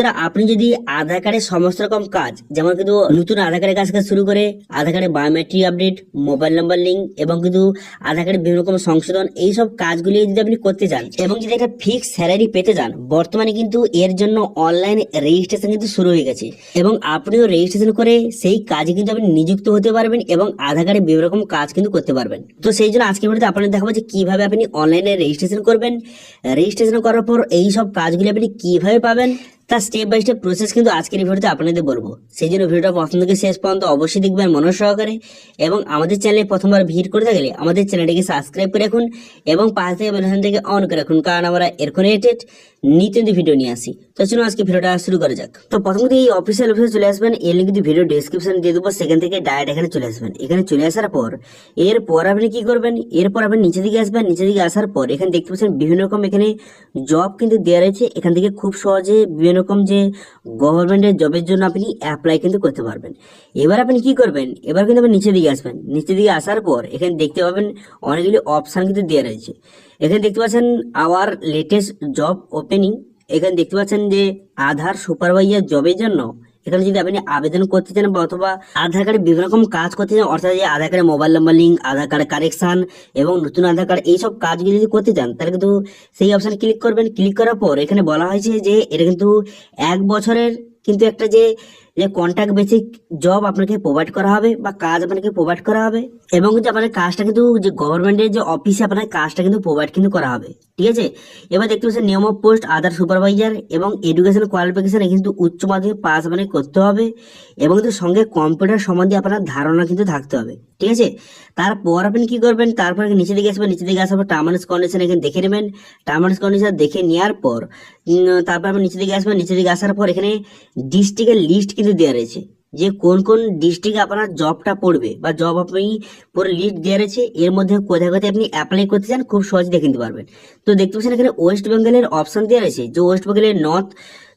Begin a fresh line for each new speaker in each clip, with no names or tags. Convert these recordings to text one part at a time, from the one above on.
বন্ধুরা, আপনি যদি আধার কার্ডের সমস্ত রকম কাজ, যেমন কিন্তু নতুন আধার কার্ডের কাজ থেকে শুরু করে আধার কার্ডের biometric update, mobile number link এবং কিন্তু আধার কার্ডের বিভিন্ন রকম সংশোধন, এইসব কাজগুলি যদি আপনি করতে চান এবং যদি একটা ফিক্স স্যালারি পেতে চান, বর্তমানে কিন্তু এর জন্য অনলাইন রেজিস্ট্রেশন কিন্তু শুরু হয়ে গেছে এবং আপনিও রেজিস্ট্রেশন করে সেই কাজে কিন্তু আপনি নিযুক্ত হতে পারবেন এবং আধার কার্ডে বিভিন্ন রকম কাজ কিন্তু করতে পারবেন। তো সেই জন্য আজকের ভিডিওতে আপনাদের দেখাবো যে কিভাবে আপনি অনলাইনে রেজিস্ট্রেশন করবেন, রেজিস্ট্রেশন করার পর এই সব কাজগুলি আপনি কিভাবে পাবেন, তার স্টেপ বাই স্টেপ প্রসেস কিন্তু আজকের এই ভিডিওতে আপনাদের বলবো। সেই জন্য ভিডিওটা প্রথম থেকে শেষ পর্যন্ত অবশ্যই দেখবেন মনোযোগ সহকারে এবং আমাদের চ্যানেলে প্রথমবার ভিজিট করে থাকলে আমাদের চ্যানেলটিকে সাবস্ক্রাইব করে রাখুন এবং পাশ থেকে বেল আইকনটিকে অন করে রাখুন, কারণ আমরা এরকম রিলেটেড নিত্য ভিডিও নিয়ে আসি। তো চলুন আজকে ভিডিওটা শুরু করা যাক। তো প্রথমত এই অফিসিয়াল ওয়েবসাইটে চলে আসবেন, এর লিঙ্ক কিন্তু ভিডিও ডেসক্রিপশনে দিয়ে দেবো, সেখান থেকে ডাইরেক্ট এখানে চলে আসবেন। এখানে চলে আসার পর এরপর আপনি কি করবেন, এরপর আপনি নিচে দিকে আসবেন। নিচে দিকে আসার পর এখানে দেখতে পাচ্ছেন বিভিন্ন রকম এখানে জব কিন্তু দেওয়া রয়েছে। এখান থেকে খুব সহজে বিভিন্ন রকম যে গভর্নমেন্টের জবের জন্য আপনি অ্যাপ্লাই কিন্তু করতে পারবেন। এবার আপনি কি করবেন, এবার কিন্তু আপনি নিচে দিকে আসবেন। নিচে দিকে আসার পর এখানে দেখতে পাবেন অনেকগুলি অপশন কিন্তু দেওয়া রয়েছে। এখানে দেখতে পাচ্ছেন আওয়ার লেটেস্ট জব ওপেনিং। এখানে দেখতে পাচ্ছেন যে আধার সুপারভাইজার জবের জন্য এখানে যদি আপনি আবেদন করতে চান বা অথবা আধার কার্ডে বিভিন্ন রকম কাজ করতে চান, অর্থাৎ যে আধার কার্ডে মোবাইল নাম্বার লিঙ্ক, আধার কার্ড কারেকশন এবং নতুন আধার কার্ড, এইসব কাজগুলি যদি করতে চান তাহলে কিন্তু সেই অপশানে ক্লিক করবেন। ক্লিক করার পর এখানে বলা হয়েছে যে এটা কিন্তু 1 বছরের কিন্তু একটা যে কন্ট্রাক্ট বেসিক জব আপনাকে প্রোভাইড করা হবে বা কাজ আপনাকে প্রোভাইড করা হবে এবং কিন্তু আপনার কাজটা কিন্তু যে গভর্নমেন্টের যে অফিসে আপনার কাজটা কিন্তু প্রোভাইড কিন্তু করা হবে। ঠিক আছে, এবার দেখতে পাচ্ছেন নিয়ম অফ পোস্ট আধার সুপারভাইজার এবং এডুকেশন কোয়ালিফিকেশন কিন্তু উচ্চ মাধ্যমিক পাস আপনাকে করতে হবে এবং কিন্তু সঙ্গে কম্পিউটার সম্বন্ধে আপনার ধারণা কিন্তু থাকতে হবে। ঠিক আছে, তারপর আপনি কি করবেন, তারপর নিচে দিকে আসবেন। নিচে দিকে আসার পর টার্ম এন্ড কন্ডিশন এখানে দেখে নেবেন। টার্ম এন্ড কন্ডিশন দেখে নেওয়ার পর তারপর আপনি নিচে দিকে আসবেন। নিচে দিকে আসার পর এখানে ডিস্ট্রিক্টের লিস্ট কিন্তু দেওয়া রয়েছে যে কোন কোন ডিস্ট্রিক্টে আপনার জবটা পড়বে বা জব আপনি পুরো লিস্ট দেওয়া রয়েছে। এর মধ্যে কোথায় কোথায় আপনি অ্যাপ্লাই করতে চান খুব সহজে দেখে নিতে পারবেন। তো দেখতে পাচ্ছেন এখানে ওয়েস্ট বেঙ্গলের অপশন দেওয়া রয়েছে, যে ওয়েস্ট বেঙ্গলের নর্থ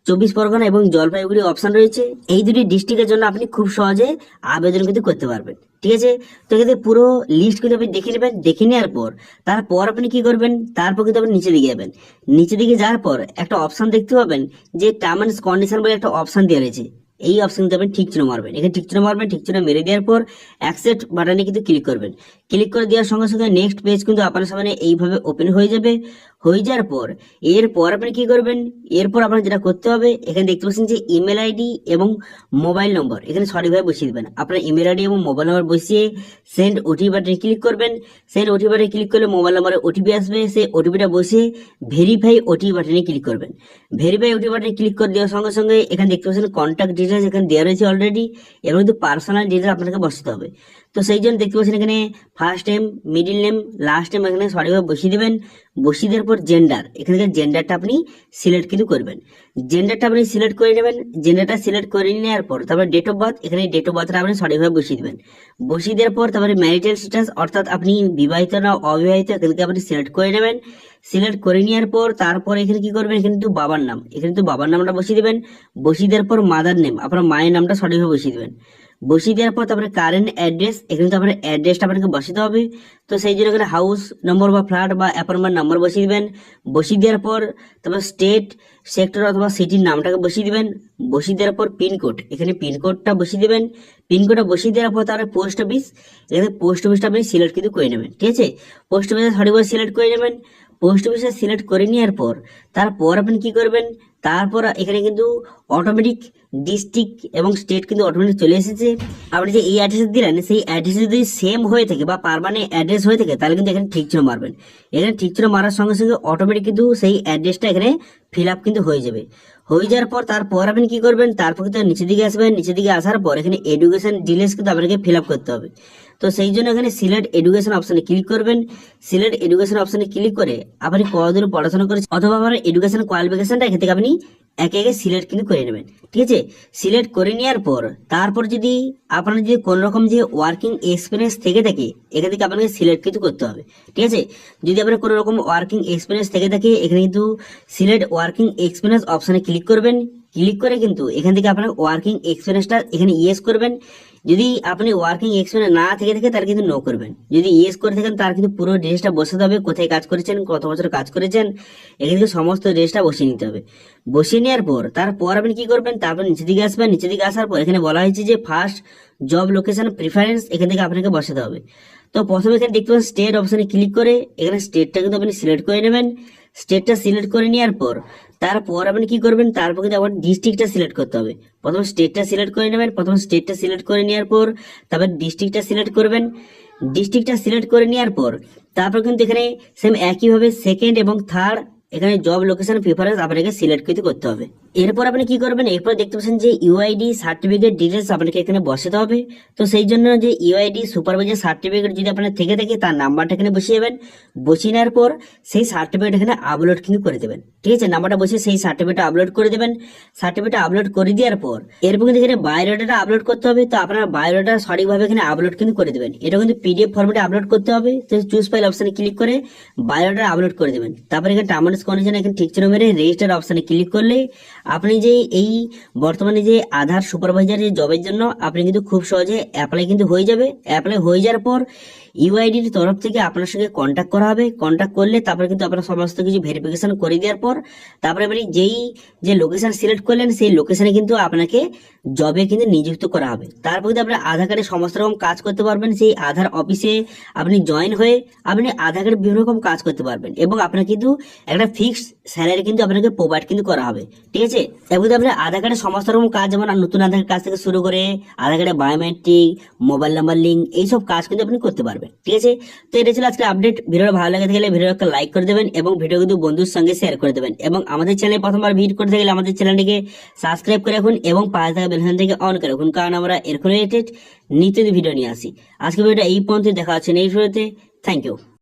24 পরগনা এবং জলপাইগুড়ি অপশন রয়েছে। এই দুটি ডিস্ট্রিক্টের জন্য আপনি খুব সহজে আবেদন কিন্তু করতে পারবেন। ঠিক আছে, তো এখানে পুরো লিস্ট কিন্তু আপনি দেখে নেবেন। দেখে নেওয়ার পর তারপর আপনি কি করবেন, তারপর কিন্তু আপনি নিচে দিকে যাবেন। নিচে দিকে যাওয়ার পর একটা অপশন দেখতে পাবেন যে টার্ম এন্ড কন্ডিশন বলে একটা অপশন দেওয়া রয়েছে। এই অপশনটা আপনি ঠিক চিহ্ন মারবেন। এখানে ঠিক চিহ্ন মারবেন। ঠিক চিহ্ন মেরে দেওয়ার পর অ্যাকসেপ্ট বাটনে কিন্তু ক্লিক করবেন। ক্লিক করে দেওয়ার সঙ্গে সঙ্গে নেক্সট পেজ কিন্তু আপনার সামনে এইভাবে ওপেন হয়ে যাবে। হয়ে যাওয়ার পর এরপর আপনি কি করবেন, এরপর আপনার যেটা করতে হবে, এখানে দেখতে পাচ্ছেন যে ইমেল আইডি এবং মোবাইল নম্বর এখানে সঠিকভাবে বসিয়ে দেবেন। আপনার ইমেল আইডি এবং মোবাইল নম্বর বসিয়ে সেন্ড ওটিপি বাটনে ক্লিক করবেন। সেন্ড ওটিপি বাটনে ক্লিক করলে মোবাইল নম্বরে ওটিপি আসবে। সেই ওটিপিটা বসিয়ে ভেরিফাই ওটিপি বাটনে ক্লিক করবেন। ভেরিফাই ওটিপি বাটনে ক্লিক করে দেওয়ার সঙ্গে সঙ্গে এখানে দেখতে পাচ্ছেন কন্ট্যাক্ট ডিটেলস এখানে দেওয়া রয়েছে অলরেডি এবং কিন্তু পার্সোনাল ডিটেলস আপনাকে বসাতে হবে। তো সেই জন্য দেখতে পাচ্ছেন এখানে first name, middle name, last name এখানে সঠিকভাবে বসিয়ে দেবেন। বসিয়ে দেওয়ার পর জেন্ডার, এখানে জেন্ডারটা আপনি সিলেক্ট কিন্তু করবেন। জেন্ডারটা আপনি সিলেক্ট করে নেবেন। জেন্ডারটা সিলেক্ট করে নেওয়ার পর তারপরে ডেট অফ বার্থ, এখানে ডেট অফ বার্থটা আপনি সঠিকভাবে বসিয়ে দেবেন। বসিয়ে দেওয়ার পর তারপরে ম্যারিটাল স্ট্যাটাস, অর্থাৎ আপনি বিবাহিত না অবিবাহিত এখানে আপনি সিলেক্ট করে নেবেন। সিলেক্ট করে নেওয়ার পর তারপর এখানে কি করবেন, এখানে কিন্তু বাবার নাম, এখানে কিন্তু বাবার নামটা বসিয়ে দেবেন। বসিয়ে দেওয়ার পর মাদার নেম, আপনার মায়ের নামটা সঠিকভাবে বসিয়ে দেবেন। বসিয়ে দেওয়ার পর তারপরে কারেন্ট অ্যাড্রেস, এখানে তো আপনার অ্যাড্রেসটা আপনাকে বসাতে হবে। তো সেই জন্য এখানে হাউস নম্বর বা ফ্ল্যাট বা অ্যাপার্টমেন্ট নাম্বার বসিয়ে দিবেন। বসিয়ে দেওয়ার পর তারপর স্টেট, সেক্টর অথবা সিটির নামটাকে বসিয়ে দিবেন। বসিয়ে দেওয়ার পর পিনকোড, এখানে পিনকোডটা বসিয়ে দিবেন। পিনকোডটা বসিয়ে দেওয়ার পর তারপরে পোস্ট অফিস, এখানে পোস্ট অফিসটা আপনি সিলেক্ট কিন্তু করে নেবেন। ঠিক আছে, পোস্ট অফিসে সঠিকভাবে সিলেক্ট করে নেবেন। পোস্ট অফিসে সিলেক্ট করে নেওয়ার পর তারপর আপনি কি করবেন, তারপর এখানে কিন্তু অটোমেটিক ডিস্ট্রিক্ট এবং স্টেট কিন্তু অটোমেটিক চলে এসেছে। আপনি যে এই অ্যাড্রেস দিলেন সেই অ্যাড্রেস যদি সেম হয়ে থাকে বা পার্মানেন্ট অ্যাড্রেস হয়ে থাকে তাহলে কিন্তু এখানে ঠিক চিহ্ন মারবেন। এখানে ঠিক চিহ্ন মারার সঙ্গে সঙ্গে অটোমেটিক কিন্তু সেই অ্যাড্রেসটা এখানে ফিল আপ কিন্তু হয়ে যাবে। হয়ে যাওয়ার পর তারপর আপনি কি করবেন, তারপর কিন্তু নিচে দিকে আসবেন। নিচে দিকে আসার পর এখানে এডুকেশন ডিটেলস কিন্তু আপনাকে ফিল আপ করতে হবে। তো সেই জন্য এখানে সিলেক্ট এডুকেশন অপশনে ক্লিক করবেন। সিলেক্ট এডুকেশন অপশনে ক্লিক করে আপনি কতদূর পড়াশোনা করেছেন অথবা আপনার এডুকেশন কোয়ালিফিকেশনটা এখান থেকে আপনি একে একে সিলেক্ট কিন্তু করে নেবেন। ঠিক আছে, সিলেক্ট করে নেওয়ার পর তারপর যদি আপনার যদি কোনো রকম যে ওয়ার্কিং এক্সপিরিয়েন্স থেকে থাকে এখান থেকে আপনাকে সিলেক্ট কিন্তু করতে হবে। ঠিক আছে, যদি আপনার কোনো রকম ওয়ার্কিং এক্সপিরিয়েন্স থেকে থাকে এখানে কিন্তু সিলেক্ট ওয়ার্কিং এক্সপিরিয়েন্স অপশনে ক্লিক করবেন। ক্লিক করে কিন্তু এখান থেকে আপনার ওয়ার্কিং এক্সপিরিয়েন্সটা এখানে ইয়েস করবেন। যদি আপনি ওয়ার্কিং এক্সপিরিয়েন্স না থেকে থাকে তার কিন্তু নো করবেন। যদি ইয়েস করে থাকেন তার কিন্তু পুরো ড্রেসটা বসাতে হবে, কোথায় কাজ করেছেন, কত বছর কাজ করেছেন, এখান থেকে সমস্ত ড্রেসটা বসিয়ে নিতে হবে। বসিয়ে নেওয়ার পর তারপর আপনি কি করবেন, তারপর নিচে দিকে আসবেন। নিচে দিকে আসার পর এখানে বলা হয়েছে যে ফার্স্ট জব লোকেশন প্রিফারেন্স, এখান থেকে আপনাকে বসাতে হবে। তো প্রথমে এখানে দেখতে পাচ্ছেন স্টেট অপশনে ক্লিক করে এখানে স্টেটটা কিন্তু আপনি সিলেক্ট করে নেবেন। স্টেটটা সিলেক্ট করে নেওয়ার পর তারপর আপনি কি করবেন, তারপর কিন্তু আবার ডিস্ট্রিক্টটা সিলেক্ট করতে হবে। প্রথমে স্টেটটা সিলেক্ট করে নেবেন। প্রথমে স্টেটটা সিলেক্ট করে নেওয়ার পর তারপর ডিস্ট্রিক্টটা সিলেক্ট করবেন। ডিস্ট্রিক্টটা সিলেক্ট করে নেওয়ার পর তারপর কিন্তু এখানে সেম একইভাবে সেকেন্ড এবং থার্ড এখানে জব লোকেশন প্রিফারেন্স আপনাকে সিলেক্ট করতে হবে। এরপর আপনি কি করবেন, এরপর দেখতে পাচ্ছেন যে ইউআইডি সার্টিফিকেট ডিটেলস আপনাকে এখানে বসাতে হবে। তো সেই জন্য যে ইউআইডি সুপারভাইজার সার্টিফিকেট যদি আপনার থেকে থাকে তার নাম্বারটা এখানে বসিয়ে দেবেন। বসিয়ে নেওয়ার পর সেই সার্টিফিকেট এখানে আপলোড কিন্তু করে দেবেন। ঠিক আছে, নাম্বারটা বসিয়ে সেই সার্টিফিকেট আপলোড করে দেবেন। সার্টিফিকেট আপলোড করে দেওয়ার পর এরপর কিন্তু এখানে বায়োডাটা আপলোড করতে হবে। তো আপনার বায়োডাটা সঠিকভাবে এখানে আপলোড কিন্তু করে দেবেন। এটা কিন্তু পিডিএফ ফরম্যাটে আপলোড করতে হবে। তো চুজ ফাইল অপশনে ক্লিক করে বায়োডাটা আপলোড করে দেবেন। তারপর এখানে টার্মস কন্ডিশন এখানে ঠিক চিহ্ন মেরে রেজিস্টার অপশনে ক্লিক করলে আপনি যে এই বর্তমানে যে আধার সুপারভাইজার যে জবের জন্য আপনি কিন্তু খুব সহজে অ্যাপ্লাই কিন্তু হয়ে যাবে। অ্যাপ্লাই হয়ে যাওয়ার পর ইউআইডির তরফ থেকে আপনার সঙ্গে কন্ট্যাক্ট করা হবে। কন্ট্যাক্ট করলে তারপরে কিন্তু আপনার সমস্ত কিছু ভেরিফিকেশন করে দেওয়ার পর তারপরে আপনি যেই যে লোকেশন সিলেক্ট করলেন সেই লোকেশনে কিন্তু আপনাকে জবে কিন্তু নিযুক্ত করা হবে। তারপর কিন্তু আপনার আধার কার্ডে সমস্ত রকম কাজ করতে পারবেন। সেই আধার অফিসে আপনি জয়েন হয়ে আপনি আধার কার্ডে বিভিন্ন রকম কাজ করতে পারবেন এবং আপনার কিন্তু একটা ফিক্সড স্যালারি কিন্তু আপনাকে প্রোভাইড কিন্তু করা হবে। ঠিক আছে, এবং আপনার আধার কার্ডের সমস্ত রকম কাজ যেমন নতুন আধার কার্ড থেকে শুরু করে আধার কার্ডে বায়োমেট্রিক, মোবাইল নাম্বার লিঙ্ক, এইসব কাজ কিন্তু আপনি করতে পারবেন। ঠিক আছে, তো এটা ছিল আজকে আপডেট। ভিডিওটা ভালো লাগে থাকলে ভিডিও একটা লাইক করে দেবেন এবং ভিডিও কিন্তু বন্ধুর সঙ্গে শেয়ার করে দেবেন এবং আমাদের চ্যানেলে প্রথমবার ভিজিট করতে গেলে আমাদের চ্যানেলটিকে সাবস্ক্রাইব করে রাখুন এবং পাশে থাকা বেল আইকনটিকে অন করে রাখুন, কারণ আমরা এরকম রিলেটেড নিত্য ভিডিও নিয়ে আসি। আজকে ভিডিওটা এই পর্যন্ত, দেখা হচ্ছে নেক্সট ভিডিওতে। Thank you.